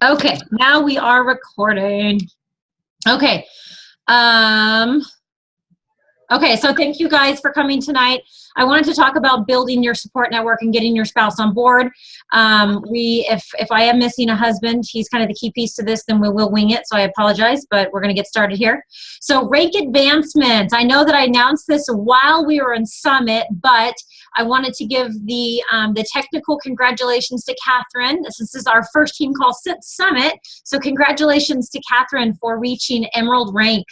Okay, now we are recording. Okay. Um, okay, so thank you guys for coming tonight. I wanted to talk about building your support network and getting your spouse on board. If I am missing a husband, he's kind of the key piece to this, then we will wing it. So I apologize, but we're going to get started here. So rank advancements. I know that I announced this while we were in Summit, but I wanted to give the technical congratulations to Catherine. This is our first team call since Summit. So congratulations to Catherine for reaching Emerald rank.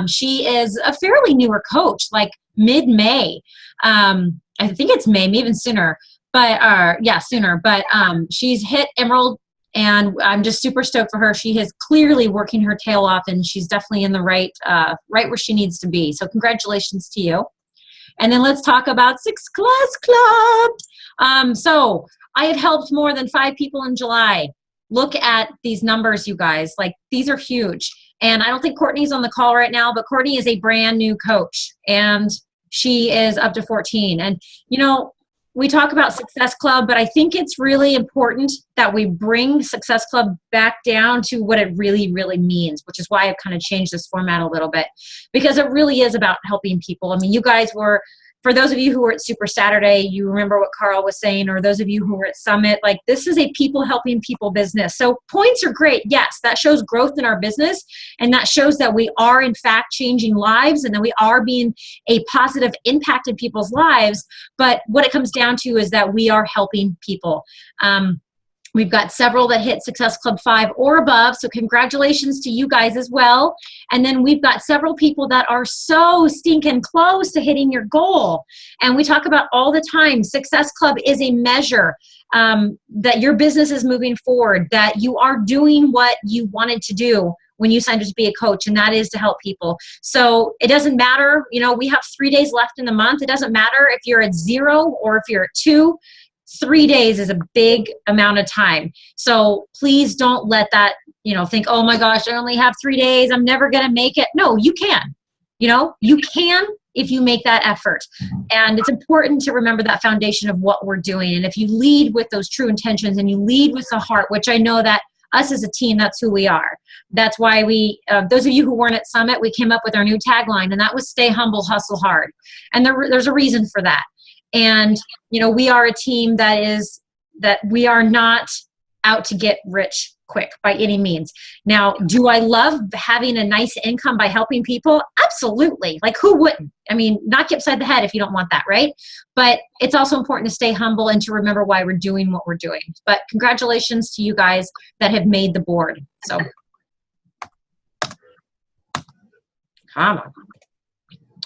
She is a fairly newer coach, like mid-May. I think it's May, maybe even sooner. But yeah, sooner. But she's hit Emerald, and I'm just super stoked for her. She is clearly working her tail off, and she's definitely in the right where she needs to be. So congratulations to you. And then let's talk about Six Class Club. So I have helped more than 5 people in July. Look at these numbers, you guys. Like, these are huge. And I don't think Courtney's on the call right now, but Courtney is a brand new coach, and she is up to 14. And, you know, we talk about Success Club, but I think it's really important that we bring Success Club back down to what it really, really means, which is why I've kind of changed this format a little bit, because it really is about helping people. I mean, you guys were, for those of you who were at Super Saturday, you remember what Carl was saying, or those of you who were at Summit, like, this is a people helping people business. So points are great. Yes, that shows growth in our business, and that shows that we are in fact changing lives, and that we are being a positive impact in people's lives. But what it comes down to is that we are helping people. We've got several that hit Success Club 5 or above, so congratulations to you guys as well. And then we've got several people that are so stinking close to hitting your goal. And we talk about all the time, Success Club is a measure that your business is moving forward, that you are doing what you wanted to do when you signed up to be a coach, and that is to help people. So it doesn't matter, you know, we have 3 days left in the month. It doesn't matter if you're at 0 or if you're at 2. 3 days is a big amount of time. So please don't let that, think, oh my gosh, I only have 3 days, I'm never going to make it. No, you can. You can if you make that effort. And it's important to remember that foundation of what we're doing. And if you lead with those true intentions and you lead with the heart, which I know that us as a team, that's who we are. That's why we, those of you who weren't at Summit, we came up with our new tagline, and that was stay humble, hustle hard. And there's a reason for that. And, we are a team that we are not out to get rich quick by any means. Now, do I love having a nice income by helping people? Absolutely. Like, who wouldn't? I mean, knock you upside the head if you don't want that, right? But it's also important to stay humble and to remember why we're doing what we're doing. But congratulations to you guys that have made the board. So, come on.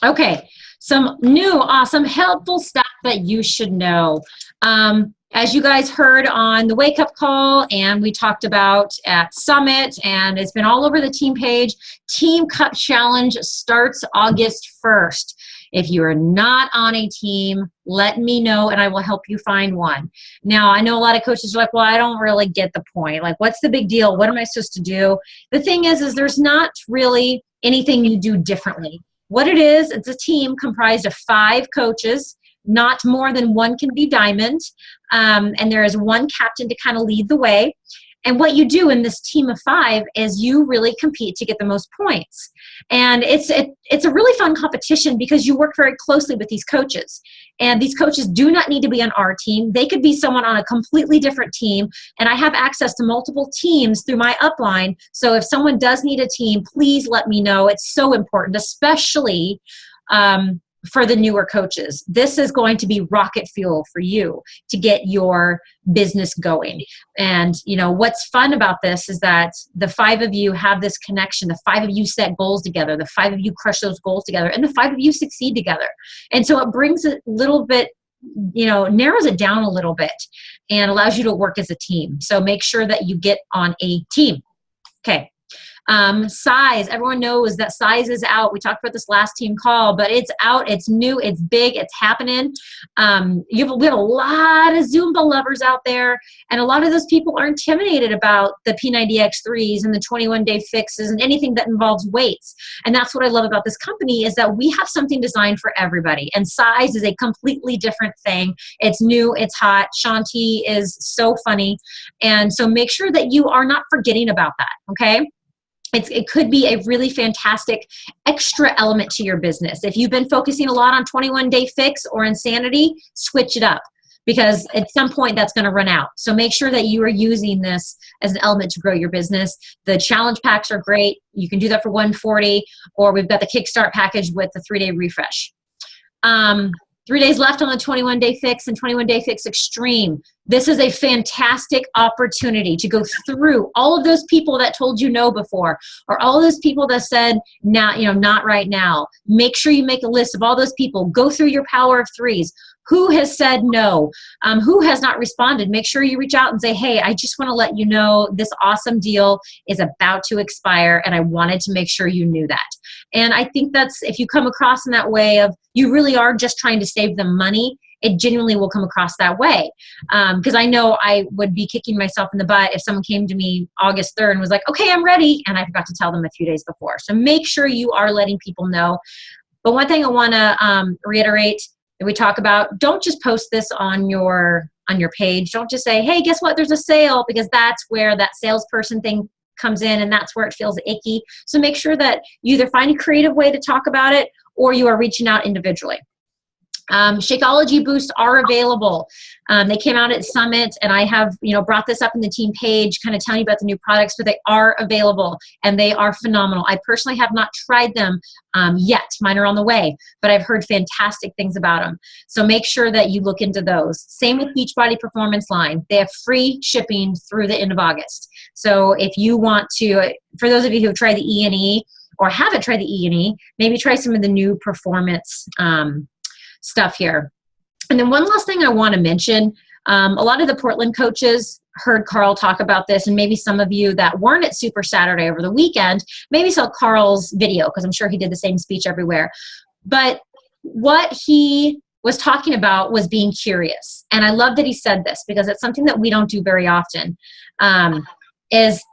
Okay. Some new, awesome, helpful stuff that you should know. As you guys heard on the wake-up call, and we talked about at Summit, and it's been all over the team page, Team Cup Challenge starts August 1st. If you are not on a team, let me know, and I will help you find one. Now, I know a lot of coaches are like, well, I don't really get the point. Like, what's the big deal? What am I supposed to do? The thing is there's not really anything you do differently. What it is, it's a team comprised of 5 coaches. Not more than one can be diamond. And there is one captain to kind of lead the way. And what you do in this team of 5 is you really compete to get the most points. And it's a really fun competition because you work very closely with these coaches. And these coaches do not need to be on our team. They could be someone on a completely different team. And I have access to multiple teams through my upline. So if someone does need a team, please let me know. It's so important, especially for the newer coaches. This is going to be rocket fuel for you to get your business going. And what's fun about this is that the 5 of you have this connection. The 5 of you set goals together. The 5 of you crush those goals together, and the 5 of you succeed together. And so it brings it a little bit, narrows it down a little bit and allows you to work as a team. So make sure that you get on a team. Okay. Size, everyone knows that size is out. We talked about this last team call, but it's out, it's new, it's big, it's happening. We have a lot of Zumba lovers out there, and a lot of those people are intimidated about the P90X3s and the 21-day fixes and anything that involves weights. And that's what I love about this company, is that we have something designed for everybody. And size is a completely different thing. It's new, it's hot. Shanti is so funny. And so make sure that you are not forgetting about that, okay? It could be a really fantastic extra element to your business. If you've been focusing a lot on 21-day fix or insanity, switch it up, because at some point that's going to run out. So make sure that you are using this as an element to grow your business. The challenge packs are great. You can do that for $140, or we've got the Kickstart package with the 3-day refresh. 3 days left on the 21-day fix and 21-day fix extreme. This is a fantastic opportunity to go through all of those people that told you no before, or all those people that said, not right now. Make sure you make a list of all those people. Go through your power of threes. Who has said no? Who has not responded? Make sure you reach out and say, hey, I just want to let you know this awesome deal is about to expire, and I wanted to make sure you knew that. And I think that's, if you come across in that way of you really are just trying to save them money, it genuinely will come across that way. Because I know I would be kicking myself in the butt if someone came to me August 3rd and was like, okay, I'm ready, and I forgot to tell them a few days before. So make sure you are letting people know. But one thing I want to reiterate that we talk about, don't just post this on your page. Don't just say, hey, guess what, there's a sale, because that's where that salesperson thing comes in, and that's where it feels icky. So make sure that you either find a creative way to talk about it, or you are reaching out individually. Shakeology boosts are available. They came out at Summit, and I have brought this up in the team page, kind of telling you about the new products, but they are available and they are phenomenal. I personally have not tried them yet. Mine are on the way, but I've heard fantastic things about them. So make sure that you look into those. Same with Beachbody Performance line. They have free shipping through the end of August. So if you want to, for those of you who have tried the E&E or haven't tried the E&E, maybe try some of the new performance stuff here. And then one last thing I want to mention, a lot of the Portland coaches heard Carl talk about this, and maybe some of you that weren't at Super Saturday over the weekend maybe saw Carl's video, because I'm sure he did the same speech everywhere. But what he was talking about was being curious. And I love that he said this, because it's something that we don't do very often, is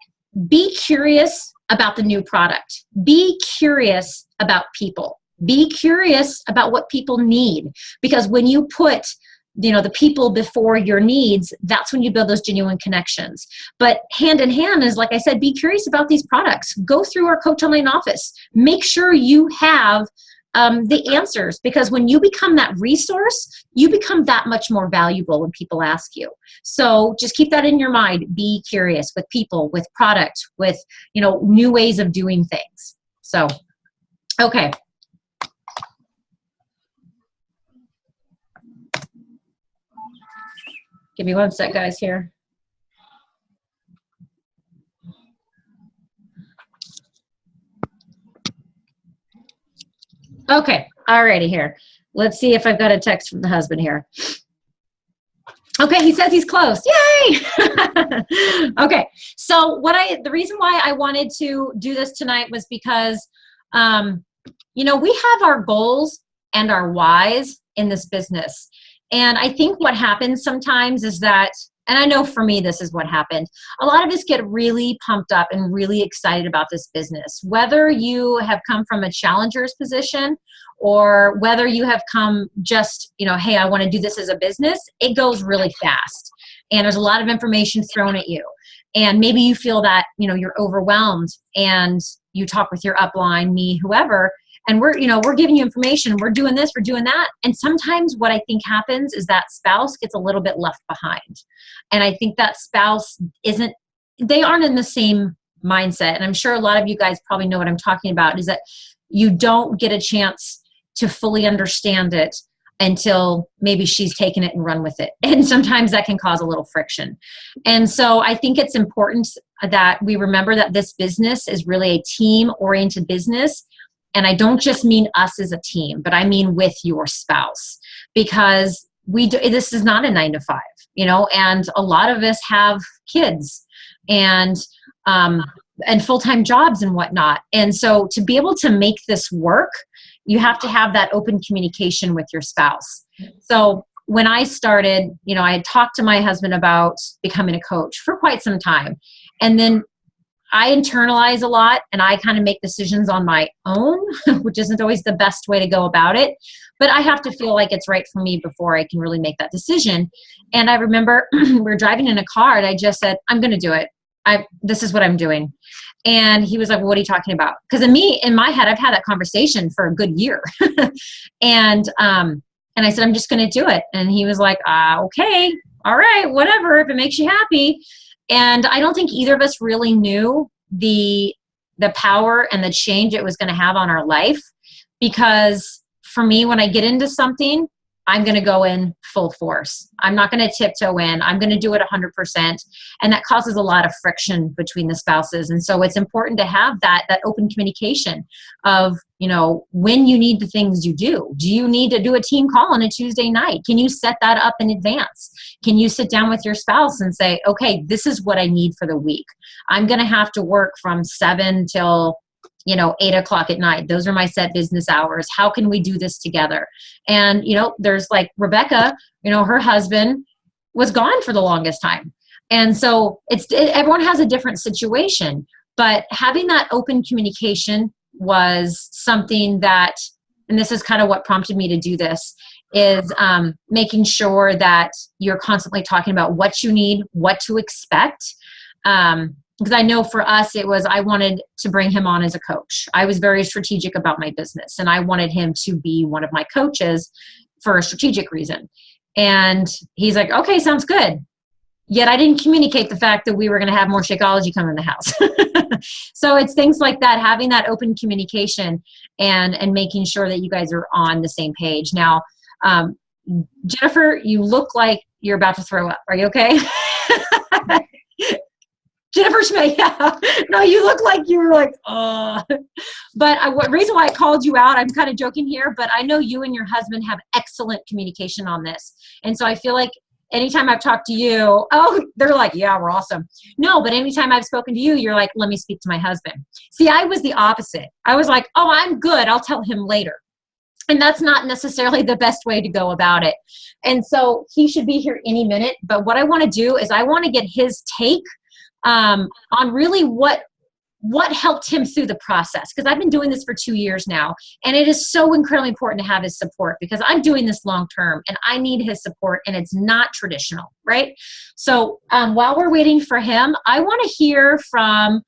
be curious about the new product. Be curious about people. Be curious about what people need, because when you put the people before your needs, that's when you build those genuine connections. But hand in hand is, like I said, be curious about these products. Go through our Coach Online office. Make sure you have the answers, because when you become that resource, you become that much more valuable when people ask you. So just keep that in your mind. Be curious with people, with product, with new ways of doing things. So, okay. Give me one sec, guys, here. Okay, alrighty here. Let's see if I've got a text from the husband here. Okay, he says he's close. Yay! Okay, so the reason why I wanted to do this tonight was because, we have our goals and our whys in this business. And I think what happens sometimes is that, and I know for me this is what happened, a lot of us get really pumped up and really excited about this business. Whether you have come from a challenger's position or whether you have come just, hey, I want to do this as a business, it goes really fast. And there's a lot of information thrown at you. And maybe you feel that, you're overwhelmed, and you talk with your upline, me, whoever, and we're giving you information, we're doing this, we're doing that. And sometimes what I think happens is that spouse gets a little bit left behind. And I think that spouse they aren't in the same mindset. And I'm sure a lot of you guys probably know what I'm talking about, is that you don't get a chance to fully understand it until maybe she's taken it and run with it. And sometimes that can cause a little friction. And so I think it's important that we remember that this business is really a team-oriented business. And I don't just mean us as a team, but I mean with your spouse, because this is not a 9-to-5, and a lot of us have kids, and and full-time jobs and whatnot. And so to be able to make this work, you have to have that open communication with your spouse. So when I started, I had talked to my husband about becoming a coach for quite some time. And then I internalize a lot and I kind of make decisions on my own, which isn't always the best way to go about it. But I have to feel like it's right for me before I can really make that decision. And I remember we were driving in a car and I just said, I'm going to do it. This is what I'm doing. And he was like, well, what are you talking about? Because in my head, I've had that conversation for a good year. And I said, I'm just going to do it. And he was like, okay, all right, whatever, if it makes you happy. And I don't think either of us really knew the power and the change it was going to have on our life. Because for me, when I get into something, I'm going to go in full force. I'm not going to tiptoe in. I'm going to do it 100%. And that causes a lot of friction between the spouses. And so it's important to have that open communication of, when you need the things you do. Do you need to do a team call on a Tuesday night? Can you set that up in advance? Can you sit down with your spouse and say, okay, this is what I need for the week. I'm going to have to work from 7 till 8 o'clock at night. Those are my set business hours. How can we do this together? And, there's like Rebecca, her husband was gone for the longest time. And so everyone has a different situation, but having that open communication was something that, and this is kind of what prompted me to do this, is making sure that you're constantly talking about what you need, what to expect. Because I know for us, I wanted to bring him on as a coach. I was very strategic about my business and I wanted him to be one of my coaches for a strategic reason. And he's like, okay, sounds good. Yet I didn't communicate the fact that we were going to have more Shakeology come in the house. So it's things like that, having that open communication and making sure that you guys are on the same page. Now, Jennifer, you look like you're about to throw up. Are you okay? Jennifer Schmidt, yeah. No, you look like you were like, But what reason why I called you out, I'm kind of joking here, but I know you and your husband have excellent communication on this. And so I feel like anytime I've talked to you, they're like, yeah, we're awesome. No, but anytime I've spoken to you, you're like, let me speak to my husband. See, I was the opposite. I was like, oh, I'm good. I'll tell him later. And that's not necessarily the best way to go about it. And so he should be here any minute. But what I want to do is I want to get his take on really what helped him through the process. Because I've been doing this for 2 years now, and it is so incredibly important to have his support because I'm doing this long term and I need his support, and it's not traditional, right? So while we're waiting for him, I want to hear from,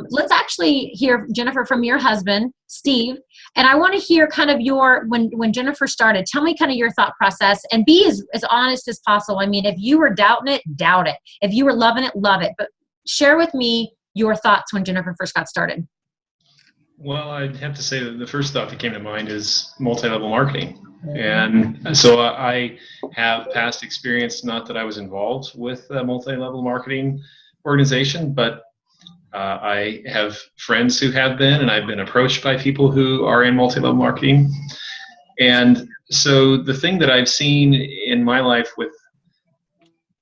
let's actually hear, Jennifer, from your husband, Steve. And I want to hear kind of when Jennifer started, tell me kind of your thought process and be as honest as possible. I mean, if you were doubting it, doubt it. If you were loving it, love it. But share with me your thoughts when Jennifer first got started. Well, I'd have to say that the first thought that came to mind is multi-level marketing. And so I have past experience, not that I was involved with a multi-level marketing organization, but I have friends who have been, and I've been approached by people who are in multi-level marketing. And so the thing that I've seen in my life with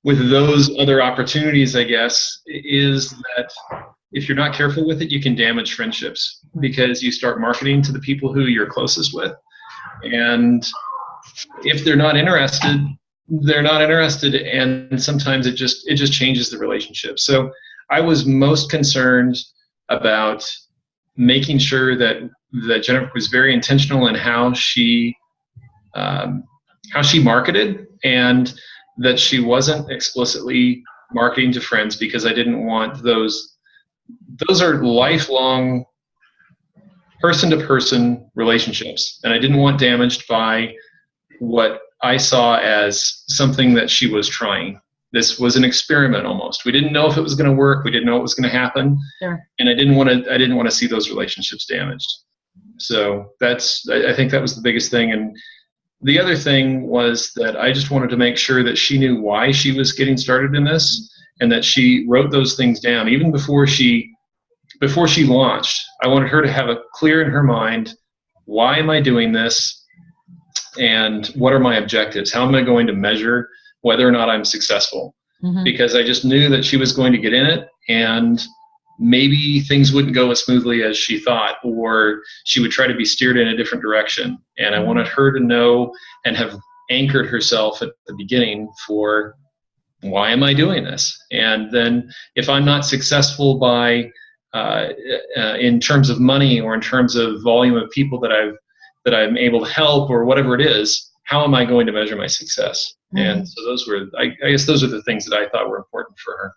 those other opportunities, I guess, is that if you're not careful with it, you can damage friendships because you start marketing to the people who you're closest with. And if they're not interested, they're not interested. And sometimes it just changes the relationship. So I was most concerned about making sure that Jennifer was very intentional in how she marketed, and that she wasn't explicitly marketing to friends, because I didn't want those are lifelong person-to-person relationships, and I didn't want damaged by what I saw as something that she was trying. This was an experiment almost. We didn't know if it was going to work. We didn't know what was going to happen. Sure. And I didn't want to see those relationships damaged. So I think that was the biggest thing. And the other thing was that I just wanted to make sure that she knew why she was getting started in this, and that she wrote those things down even before she launched. I wanted her to have a clear in her mind, why am I doing this, and what are my objectives? How am I going to measure whether or not I'm successful? Mm-hmm. Because I just knew that she was going to get in it, and maybe things wouldn't go as smoothly as she thought, or she would try to be steered in a different direction. And I wanted her to know and have anchored herself at the beginning for, why am I doing this? And then if I'm not successful by in terms of money or in terms of volume of people that I'm able to help or whatever it is, how am I going to measure my success? And so those were, I guess those are the things that I thought were important for her.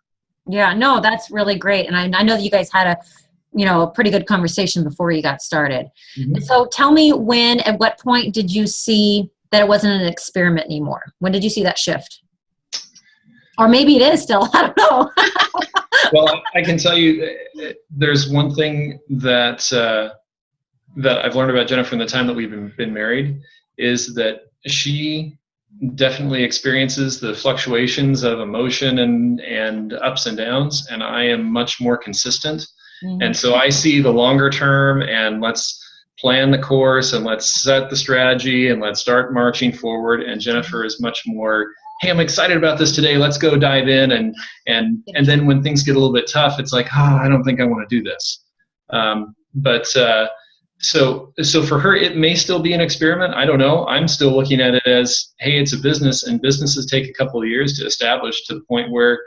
Yeah, no, that's really great. And I know that you guys had a pretty good conversation before you got started. So tell me, at what point did you see that it wasn't an experiment anymore? When did you see that shift? Or maybe it is still, I don't know. Well, I can tell you there's one thing that I've learned about Jennifer in the time that we've been married, is that she definitely experiences the fluctuations of emotion and ups and downs, and I am much more consistent. And so I see the longer term, and let's plan the course and let's set the strategy and let's start marching forward. And Jennifer is much more, hey, I'm excited about this today, let's go dive in. And then when things get a little bit tough, it's like, I don't think I want to do this. So for her, it may still be an experiment. I don't know. I'm still looking at it as, hey, it's a business, and businesses take a couple of years to establish to the point where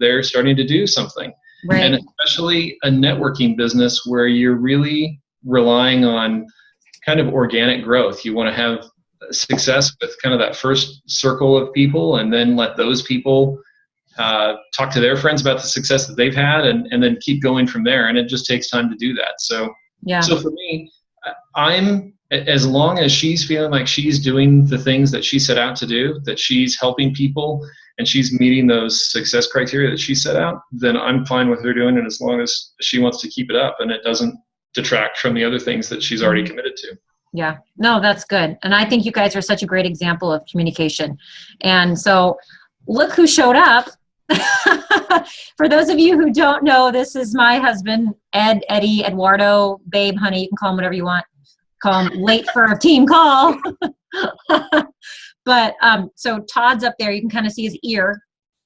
they're starting to do something. Right. And especially a networking business where you're really relying on kind of organic growth. You want to have success with kind of that first circle of people, and then let those people talk to their friends about the success that they've had, and then keep going from there. And it just takes time to do that. So for me, as long as she's feeling like she's doing the things that she set out to do, that she's helping people and she's meeting those success criteria that she set out, then I'm fine with her doing it, as long as she wants to keep it up and it doesn't detract from the other things that she's already committed to. Yeah, no, that's good. And I think you guys are such a great example of communication. And so look who showed up. For those of you who don't know, this is my husband, Eddie, Eduardo, babe, honey, you can call him whatever you want. Call him late for a team call. But so Todd's up there. You can kind of see his ear.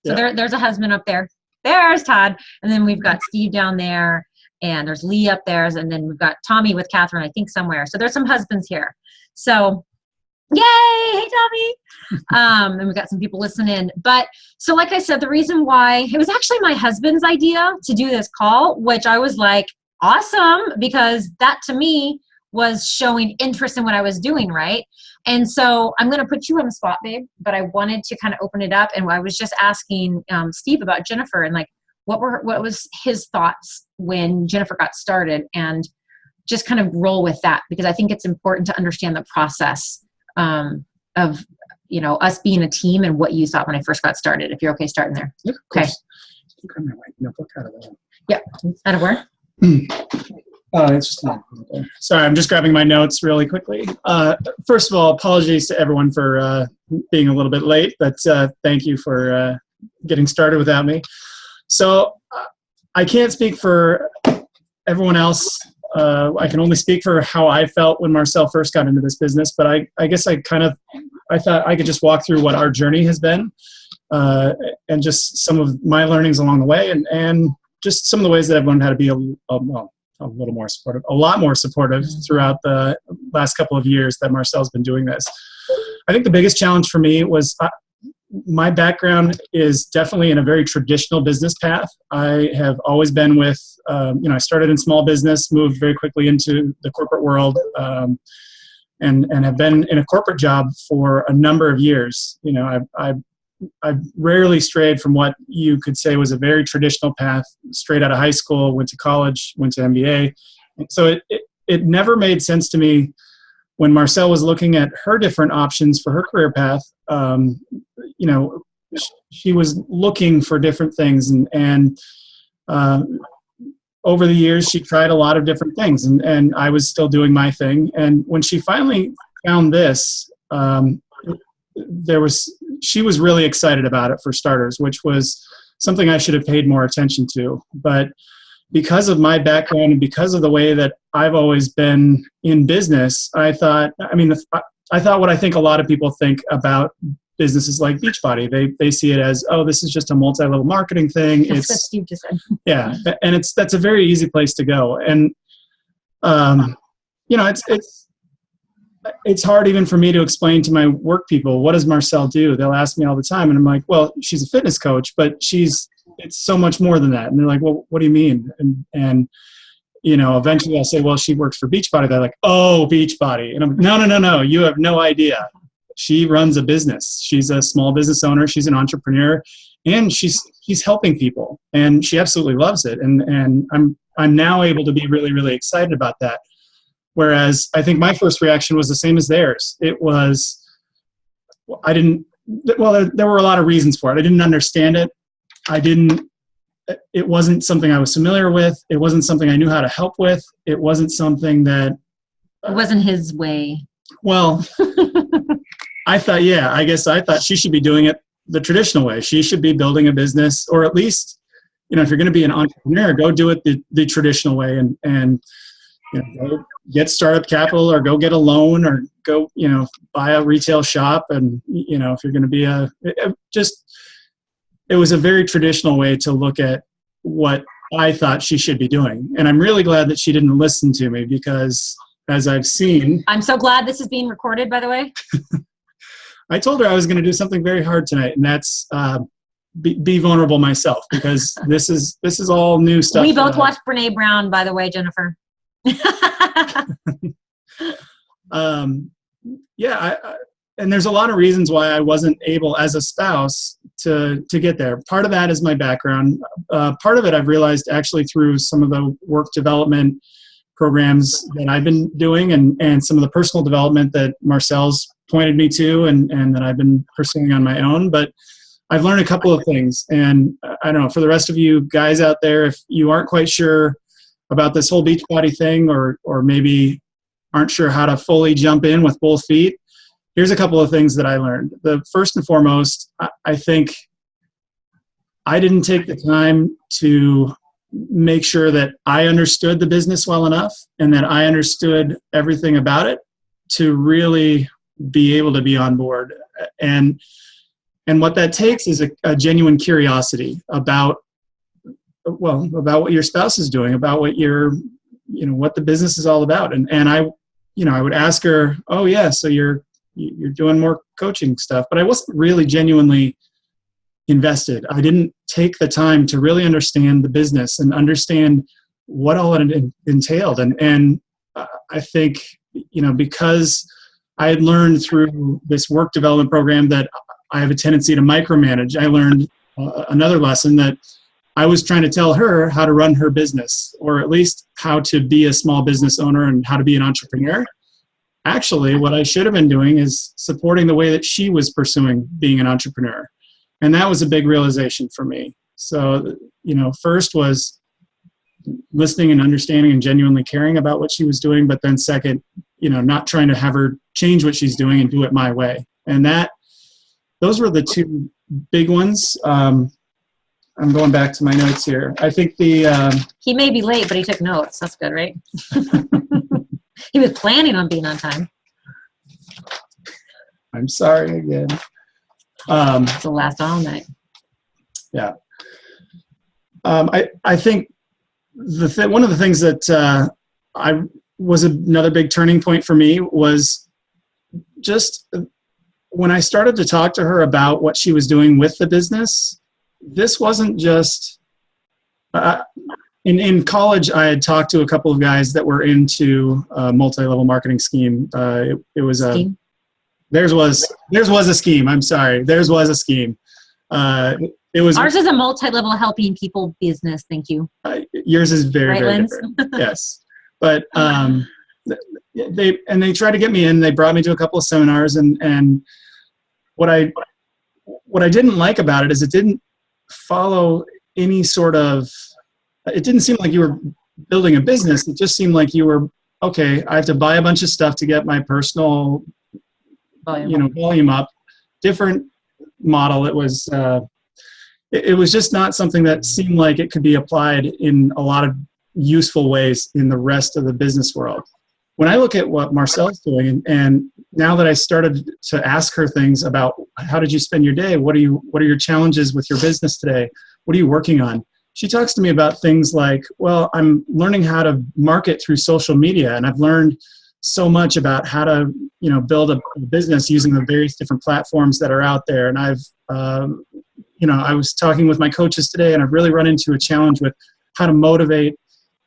So there's a husband up there. There's Todd. And then we've got Steve down there. And there's Lee up there. And then we've got Tommy with Catherine, I think, somewhere. So there's some husbands here. So yay! Hey, Tommy. And we've got some people listening. But so like I said, the reason why, it was actually my husband's idea to do this call, which I was like, awesome, because that to me was showing interest in what I was doing, right? And so I'm going to put you on the spot, babe, but I wanted to kind of open it up. And I was just asking Steve about Jennifer, and like, what was his thoughts when Jennifer got started, and just kind of roll with that, because I think it's important to understand the process of, us being a team and what you thought when I first got started, if you're okay starting there. Yeah, okay. Yeah. Out of where? It's just not. Sorry, I'm just grabbing my notes really quickly. First of all, apologies to everyone for being a little bit late, but thank you for getting started without me. So I can't speak for everyone else. I can only speak for how I felt when Marcel first got into this business, but I guess I thought I could just walk through what our journey has been, and just some of my learnings along the way, and just some of the ways that I've learned how to be a little more supportive, a lot more supportive throughout the last couple of years that Marcel's been doing this. I think the biggest challenge for me was my background is definitely in a very traditional business path. I have always been with, I started in small business, moved very quickly into the corporate world, and have been in a corporate job for a number of years. I've rarely strayed from what you could say was a very traditional path, straight out of high school, went to college, went to MBA. So it never made sense to me when Marcel was looking at her different options for her career path. She was looking for different things, and over the years, she tried a lot of different things, and I was still doing my thing. And when she finally found this, she was really excited about it, for starters, which was something I should have paid more attention to. But because of my background and because of the way that I've always been in business, I thought what I think a lot of people think about businesses like Beachbody. They see it as, oh, this is just a multi-level marketing thing. That's what Steve just said. Yeah, and that's a very easy place to go. And you know, it's hard even for me to explain to my work people, what does Marcel do? They'll ask me all the time, and I'm like, well, she's a fitness coach, but it's so much more than that. And they're like, well, what do you mean? And you know, eventually I'll say, well, she works for Beachbody. They're like, oh, Beachbody. And I'm like, no, you have no idea. She runs a business. She's a small business owner. She's an entrepreneur, and she's helping people, and she absolutely loves it. And I'm now able to be really, really excited about that. Whereas I think my first reaction was the same as theirs. It was, there were a lot of reasons for it. I didn't understand it. It wasn't something I was familiar with. It wasn't something I knew how to help with. It wasn't something that... It wasn't his way. Well, I thought she should be doing it the traditional way. She should be building a business, or at least, you know, if you're going to be an entrepreneur, go do it the traditional way, and you know, go get startup capital, or go get a loan, or go, you know, buy a retail shop. And, you know, if you're going to be it was a very traditional way to look at what I thought she should be doing. And I'm really glad that she didn't listen to me, because as I've seen... I'm so glad this is being recorded, by the way. I told her I was going to do something very hard tonight, and that's be vulnerable myself, because this is all new stuff. We both watched Brene Brown, by the way, Jennifer. And there's a lot of reasons why I wasn't able as a spouse to get there. Part of that is my background. Part of it I've realized actually through some of the work development programs that I've been doing, and some of the personal development that Marcel's pointed me to, and that I've been pursuing on my own. But I've learned a couple of things. And I don't know, for the rest of you guys out there, if you aren't quite sure about this whole Beachbody thing, or maybe aren't sure how to fully jump in with both feet, here's a couple of things that I learned. The first and foremost, I think I didn't take the time to make sure that I understood the business well enough, and that I understood everything about it to really be able to be on board. And what that takes is a genuine curiosity about what your spouse is doing, about what what the business is all about. And I would ask her, oh yeah, so you're doing more coaching stuff, but I wasn't really genuinely invested. I didn't take the time to really understand the business and understand what all it entailed. And I think, because I had learned through this work development program that I have a tendency to micromanage, I learned another lesson, that I was trying to tell her how to run her business, or at least how to be a small business owner and how to be an entrepreneur. Actually, what I should have been doing is supporting the way that she was pursuing being an entrepreneur. And that was a big realization for me. So, first was listening and understanding and genuinely caring about what she was doing. But then second, not trying to have her change what she's doing and do it my way. And those were the two big ones. I'm going back to my notes here. I think he may be late, but he took notes. That's good, right? He was planning on being on time. I'm sorry again. It'll last all night. Yeah. I think one of the things that I was another big turning point for me was just when I started to talk to her about what she was doing with the business. This wasn't just in college. I had talked to a couple of guys that were into a multi-level marketing scheme. It was scheme? Theirs was a scheme. I'm sorry. Theirs was a scheme. Ours is a multi-level helping people business. Thank you. Yours is very, right, very Linz? different. Yes. But they tried to get me in. They brought me to a couple of seminars, and what I didn't like about it is it didn't follow any sort of, it didn't seem like you were building a business. It just seemed like you were, okay, I have to buy a bunch of stuff to get my personal volume up. Different model. It was just not something that seemed like it could be applied in a lot of useful ways in the rest of the business world. When I look at what Marcel's doing, and now that I started to ask her things about how did you spend your day? What are your challenges with your business today? What are you working on? She talks to me about things like, well, I'm learning how to market through social media, and I've learned so much about how to, build a business using the various different platforms that are out there. And I've, I was talking with my coaches today, and I've really run into a challenge with how to motivate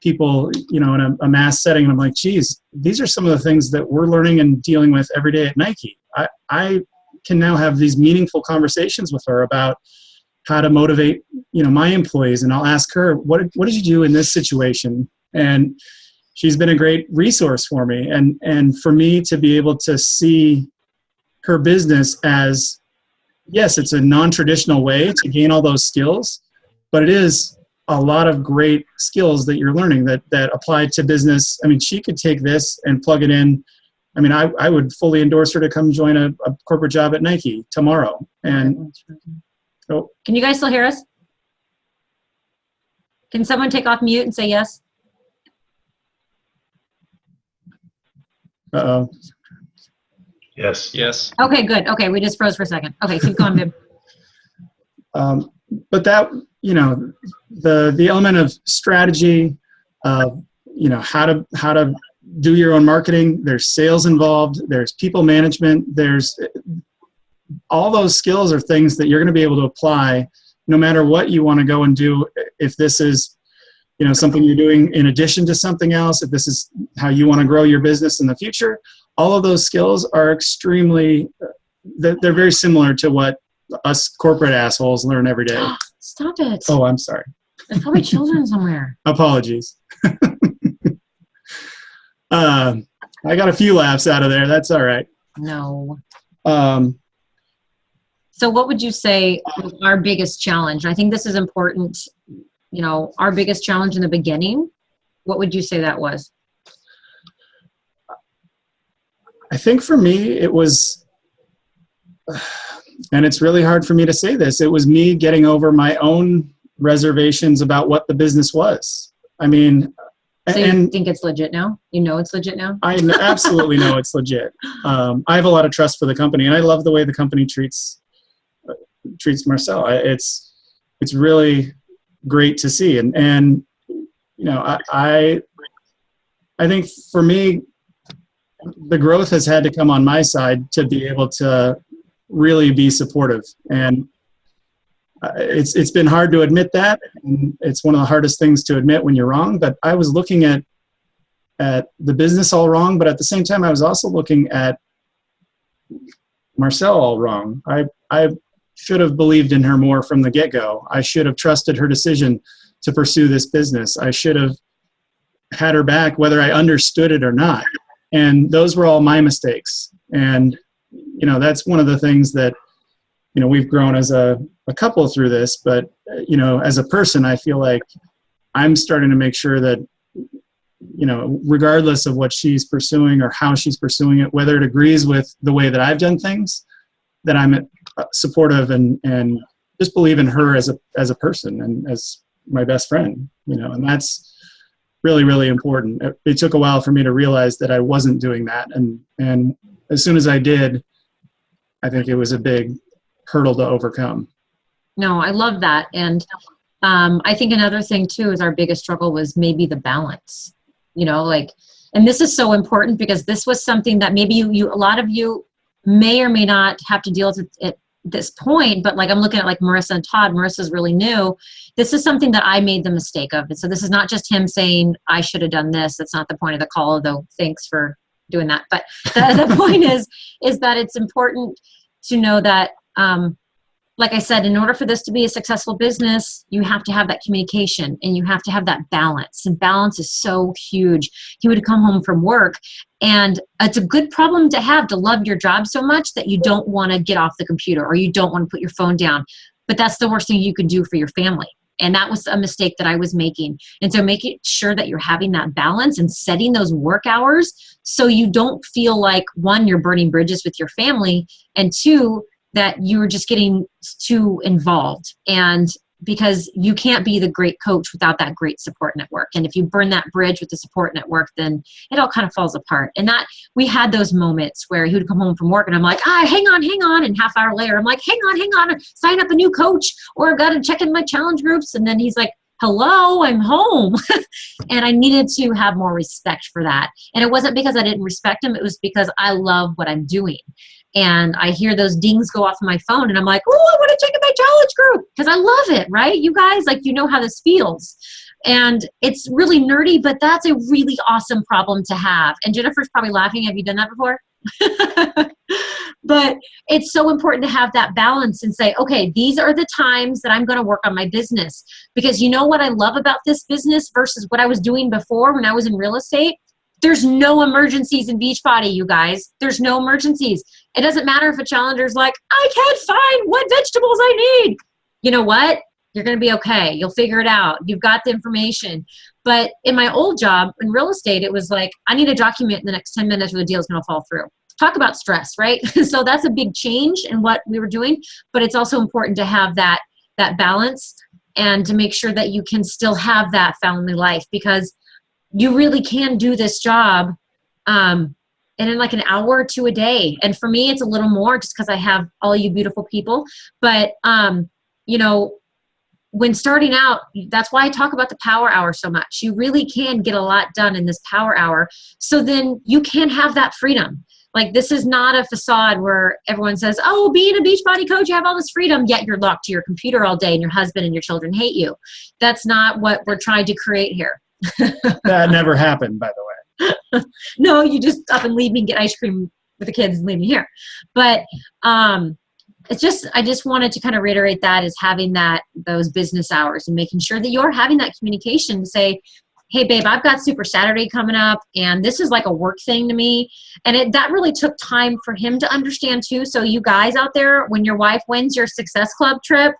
people, in a mass setting. And I'm like, geez, these are some of the things that we're learning and dealing with every day at Nike. I can now have these meaningful conversations with her about how to motivate, my employees. And I'll ask her, what did you do in this situation? And she's been a great resource for me. And for me to be able to see her business as, yes, it's a non-traditional way to gain all those skills, but it is a lot of great skills that you're learning that apply to business. I mean, she could take this and plug it in. I mean, I would fully endorse her to come join a corporate job at Nike tomorrow. And so, can you guys still hear us? Can someone take off mute and say yes? uh-oh. Yes. Yes. Okay, good. Okay, we just froze for a second. Okay, keep going, Bib. But that, the element of strategy, how to do your own marketing, there's sales involved, there's people management, there's all those skills are things that you're going to be able to apply no matter what you want to go and do. If this is, something you're doing in addition to something else, if this is how you want to grow your business in the future, all of those skills are extremely, they're very similar to what us corporate assholes learn every day. Stop it. Oh, I'm sorry. There's probably children somewhere. Apologies. I got a few laughs out of there. That's all right. No. So what would you say was our biggest challenge? I think this is important. Our biggest challenge in the beginning, what would you say that was? I think for me, it was, and it's really hard for me to say this, it was me getting over my own reservations about what the business was. I mean, so you think it's legit now? You know it's legit now? I absolutely know it's legit. I have a lot of trust for the company, and I love the way the company treats Marcel. It's really great to see. And I think for me, the growth has had to come on my side to be able to really be supportive. And it's been hard to admit that. And it's one of the hardest things to admit when you're wrong. But I was looking at the business all wrong, but at the same time, I was also looking at Marcel all wrong. I should have believed in her more from the get-go. I should have trusted her decision to pursue this business. I should have had her back whether I understood it or not. And those were all my mistakes. And, that's one of the things that, we've grown as a couple through this. But, as a person, I feel like I'm starting to make sure that, regardless of what she's pursuing or how she's pursuing it, whether it agrees with the way that I've done things, that I'm supportive and just believe in her as a person and as my best friend, and that's really, really important. It took a while for me to realize that I wasn't doing that. And as soon as I did, I think it was a big hurdle to overcome. No, I love that. And I think another thing too is our biggest struggle was maybe the balance, and this is so important because this was something that maybe you a lot of you may or may not have to deal with at this point, but I'm looking at Marissa and Todd. Marissa's really new. This is something that I made the mistake of. And so this is not just him saying, I should have done this. That's not the point of the call, though. Thanks for doing that. But the point is that it's important to know that, like I said, in order for this to be a successful business, you have to have that communication and you have to have that balance. And balance is so huge. He would come home from work, and it's a good problem to have, to love your job so much that you don't want to get off the computer or you don't want to put your phone down. But that's the worst thing you could do for your family. And that was a mistake that I was making. And so making sure that you're having that balance and setting those work hours so you don't feel like, one, you're burning bridges with your family, and two, that you were just getting too involved. And because you can't be the great coach without that great support network. And if you burn that bridge with the support network, then it all kind of falls apart. And that we had those moments where he would come home from work and I'm like, hang on. And half hour later, I'm like, hang on, sign up a new coach, or I've got to check in my challenge groups. And then he's like, hello, I'm home. And I needed to have more respect for that. And it wasn't because I didn't respect him. It was because I love what I'm doing. And I hear those dings go off on my phone and I'm like, oh, I want to check in my challenge group because I love it, right? You guys, like, you know how this feels. And it's really nerdy, but that's a really awesome problem to have. And Jennifer's probably laughing. Have you done that before? But it's so important to have that balance and say, okay, these are the times that I'm going to work on my business. Because you know what I love about this business versus what I was doing before when I was in real estate? There's no emergencies in Beachbody, you guys. There's no emergencies. It doesn't matter if a challenger's like, I can't find what vegetables I need. You know what? You're going to be okay. You'll figure it out. You've got the information. But in my old job in real estate, it was like, I need a document in the next 10 minutes or the deal's going to fall through. Talk about stress, right? So that's a big change in what we were doing. But it's also important to have that balance and to make sure that you can still have that family life, because you really can do this job and in like an hour or two a day. And for me, it's a little more just because I have all you beautiful people. But, you know, when starting out, that's why I talk about the power hour so much. You really can get a lot done in this power hour. So then you can have that freedom. Like, this is not a facade where everyone says, oh, being a Beachbody coach, you have all this freedom, yet you're locked to your computer all day and your husband and your children hate you. That's not what we're trying to create here. That never happened, by the way. No, you just up and leave me and get ice cream with the kids and leave me here. But it's just, I just wanted to kind of reiterate that, is having those business hours and making sure that you're having that communication to say, hey babe, I've got Super Saturday coming up and this is like a work thing to me. And that really took time for him to understand too. So you guys out there, when your wife wins your Success Club trip,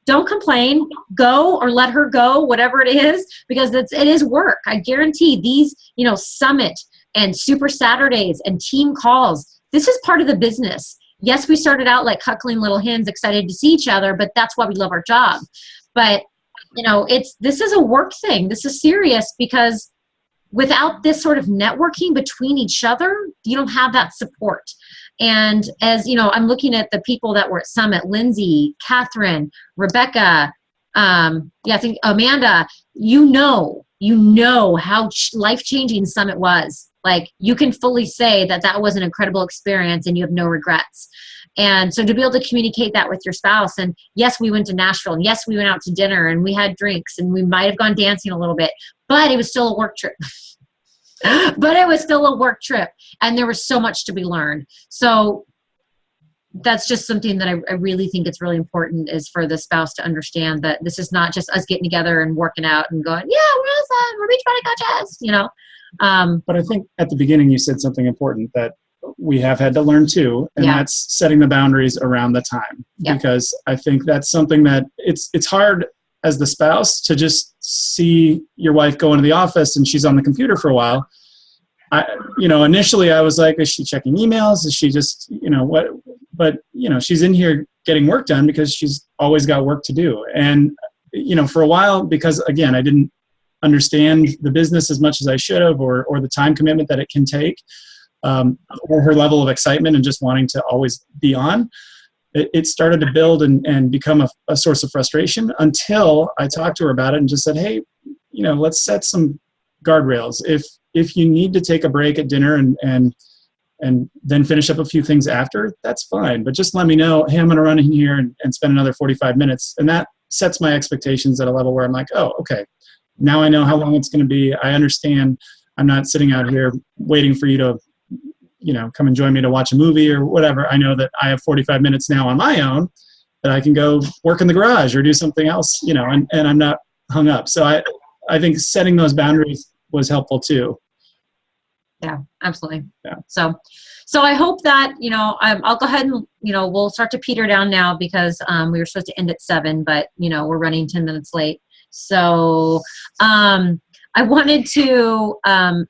don't complain, go, or let her go, whatever it is, because it is work. I guarantee these, you know, summit and Super Saturdays and team calls, this is part of the business. Yes, we started out like huckling little hens excited to see each other, but that's why we love our job. But, you know, this is a work thing. This is serious, because without this sort of networking between each other, you don't have that support. And as you know, I'm looking at the people that were at Summit: Lindsay, Catherine, Rebecca, I think Amanda. You know how life-changing Summit was. Like, you can fully say that was an incredible experience and you have no regrets. And so to be able to communicate that with your spouse, and yes, we went to Nashville, and yes, we went out to dinner and we had drinks and we might have gone dancing a little bit, but it was still a work trip. But it was still a work trip, and there was so much to be learned. So that's just something that I really think it's really important, is for the spouse to understand that this is not just us getting together and working out and going, yeah, we're awesome, we're Beachbody coaches, you know. But I think at the beginning you said something important that we have had to learn too, and that's setting the boundaries around the time. Because I think that's something that it's hard as the spouse to just see your wife go into the office and she's on the computer for a while. Initially I was like, is she checking emails? Is she just, what? But, she's in here getting work done because she's always got work to do. And, for a while, because again, I didn't understand the business as much as I should have, or the time commitment that it can take, or her level of excitement and just wanting to always be on, it started to build and become a source of frustration, until I talked to her about it and just said, hey, let's set some guardrails. If you need to take a break at dinner and then finish up a few things after, that's fine. But just let me know, hey, I'm going to run in here and spend another 45 minutes. And that sets my expectations at a level where I'm like, oh, okay, now I know how long it's going to be. I understand I'm not sitting out here waiting for you to come and join me to watch a movie or whatever. I know that I have 45 minutes now on my own that I can go work in the garage or do something else, and I'm not hung up. So I think setting those boundaries was helpful too. Yeah, absolutely. Yeah. So I hope that, I'll go ahead and, we'll start to peter down now, because we were supposed to end at 7, but, we're running 10 minutes late. So I wanted to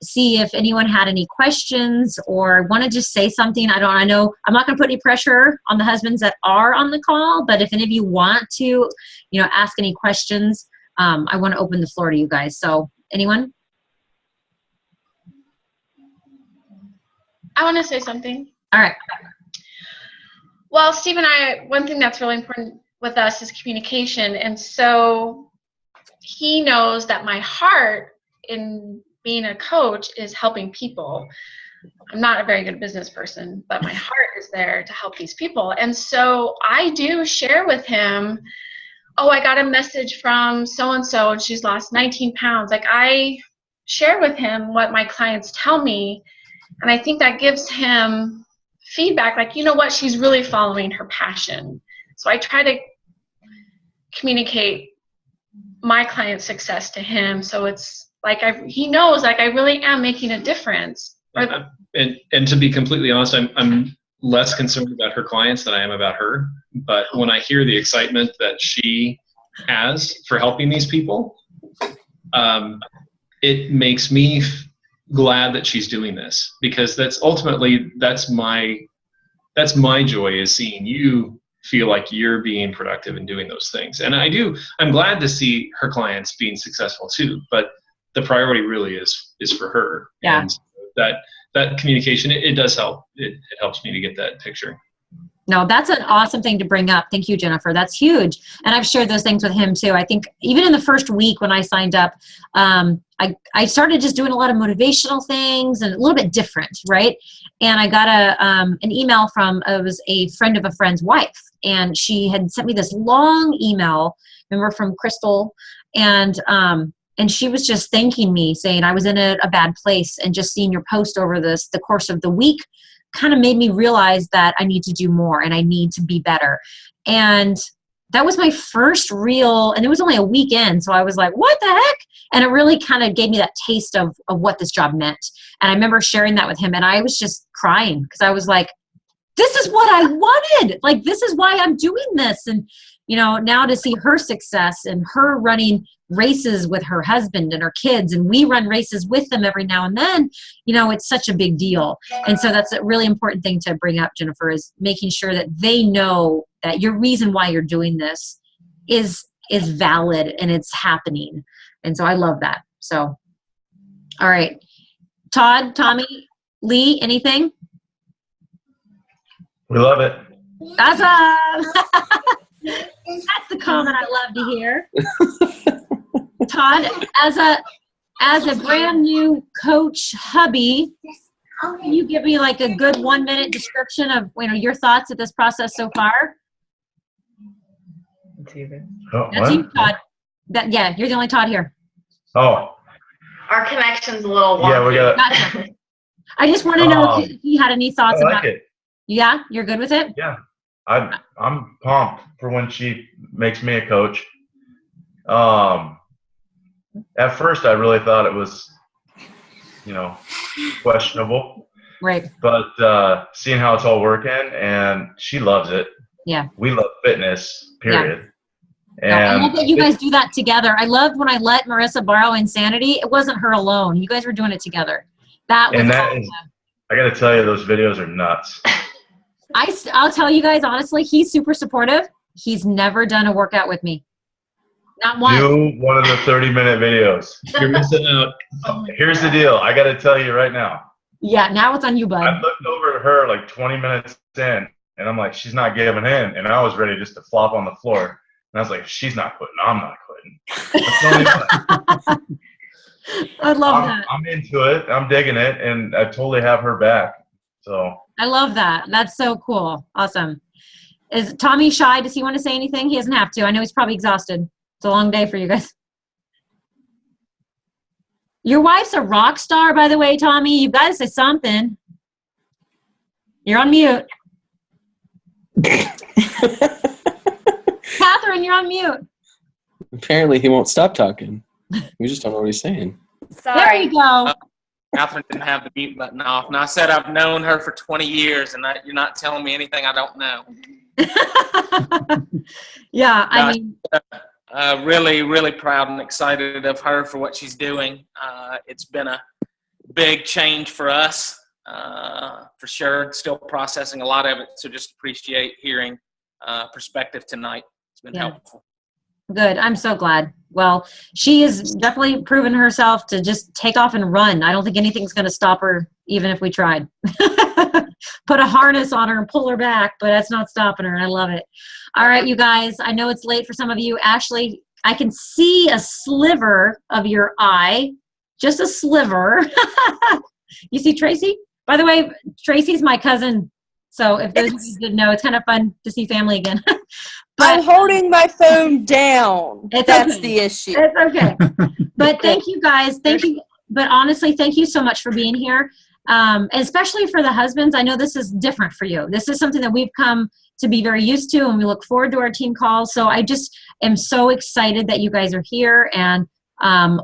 see if anyone had any questions or want to just say something. I know I'm not going to put any pressure on the husbands that are on the call, but if any of you want to, ask any questions, I want to open the floor to you guys. So anyone? I want to say something. All right. Well, Steve and I, one thing that's really important with us is communication. And so he knows that my heart in being a coach is helping people. I'm not a very good business person, but my heart is there to help these people. And so I do share with him, oh, I got a message from so-and-so and she's lost 19 pounds. Like, I share with him what my clients tell me. And I think that gives him feedback, like, you know what, she's really following her passion. So I try to communicate my client's success to him. So it's like, he knows, like, I really am making a difference. And to be completely honest, I'm less concerned about her clients than I am about her. But when I hear the excitement that she has for helping these people, it makes me glad that she's doing this, because that's my joy, is seeing you feel like you're being productive and doing those things. And I'm glad to see her clients being successful too, but the priority really is for her. Yeah. And that communication, it does help. It helps me to get that picture. No, that's an awesome thing to bring up. Thank you, Jennifer. That's huge. And I've shared those things with him too. I think even in the first week when I signed up, I started just doing a lot of motivational things and a little bit different, right? And I got an email from, it was a friend of a friend's wife. And she had sent me this long email, remember, from Crystal. And she was just thanking me, saying I was in a bad place, and just seeing your post over the course of the week kind of made me realize that I need to do more and I need to be better. And that was my first real, and it was only a weekend. So I was like, what the heck? And it really kind of gave me that taste of what this job meant. And I remember sharing that with him, and I was just crying because I was like, this is what I wanted. Like, this is why I'm doing this. And, now to see her success and her running races with her husband and her kids, and we run races with them every now and then, it's such a big deal. And so that's a really important thing to bring up, Jennifer, is making sure that they know that your reason why you're doing this is valid and it's happening. And so I love that. So, all right. Todd, Tommy, Lee, anything? We love it. Awesome. That's the comment I love to hear. Todd, as a brand new coach hubby, can you give me like a good 1-minute description of your thoughts of this process so far? Oh, That's you, Todd. You're the only Todd here. Oh, Our connection's a little wonky. yeah, we got. Gotcha. I just want to know if you had any thoughts I about like it. Yeah, you're good with it? Yeah, I'm pumped for when she makes me a coach. At first, I really thought it was, questionable. Right. But seeing how it's all working, and she loves it. Yeah. We love fitness, period. Yeah. And I love that you guys do that together. I loved when I let Marissa borrow Insanity. It wasn't her alone. You guys were doing it together. That was awesome. I got to tell you, those videos are nuts. I'll tell you guys, honestly, he's super supportive. He's never done a workout with me. Not once. Do one of the 30-minute videos. You're missing out. Here's the deal. I got to tell you right now. Yeah, now it's on you, bud. I looked over at her like 20 minutes in, and I'm like, she's not giving in. And I was ready just to flop on the floor. And I was like, she's not quitting. I'm not quitting. I love that. I'm into it. I'm digging it. And I totally have her back. So I love that. That's so cool. Awesome. Is Tommy shy? Does he want to say anything? He doesn't have to. I know he's probably exhausted. It's a long day for you guys. Your wife's a rock star, by the way, Tommy. You've got to say something. You're on mute. Catherine, you're on mute. Apparently he won't stop talking. We just don't know what he's saying. Sorry. There you go. Catherine didn't have the mute button off. And I said I've known her for 20 years, and you're not telling me anything I don't know. Yeah, No, I mean. Really, really proud and excited of her for what she's doing. It's been a big change for us, for sure. Still processing a lot of it, so just appreciate hearing perspective tonight. It's been helpful. Good. I'm so glad. Well, she has definitely proven herself to just take off and run. I don't think anything's going to stop her, even if we tried. Put a harness on her and pull her back, but that's not stopping her, and I love it. All right, you guys, I know it's late for some of you. Ashley, I can see a sliver of your eye, just a sliver. You see Tracy? By the way, Tracy's my cousin, so if those of you didn't know, it's kind of fun to see family again. But I'm holding my phone down. That's the issue. It's okay. But thank you guys. Thank you. But honestly, thank you so much for being here. Especially for the husbands. I know this is different for you. This is something that we've come to be very used to, and we look forward to our team calls. So I just am so excited that you guys are here. And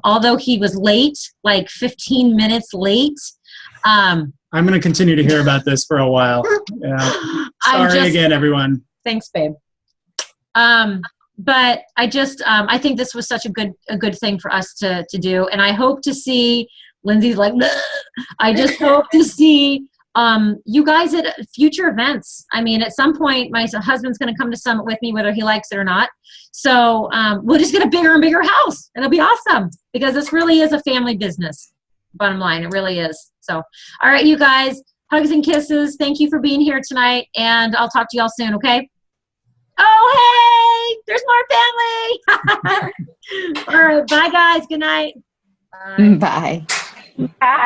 although he was late, like 15 minutes late, I'm going to continue to hear about this for a while. Yeah. Sorry again, everyone. Thanks, babe. But I just, I think this was such a good thing for us to do. And I hope to see Lindsay's like, bleh. I just hope to see, you guys at future events. I mean, at some point, my husband's going to come to Summit with me, whether he likes it or not. So, we'll just get a bigger and bigger house. It'll be awesome because this really is a family business. Bottom line, it really is. So, all right, you guys, hugs and kisses. Thank you for being here tonight. And I'll talk to y'all soon. Okay. Oh, hey, there's more family. All right. Bye, guys. Good night. Bye. Bye.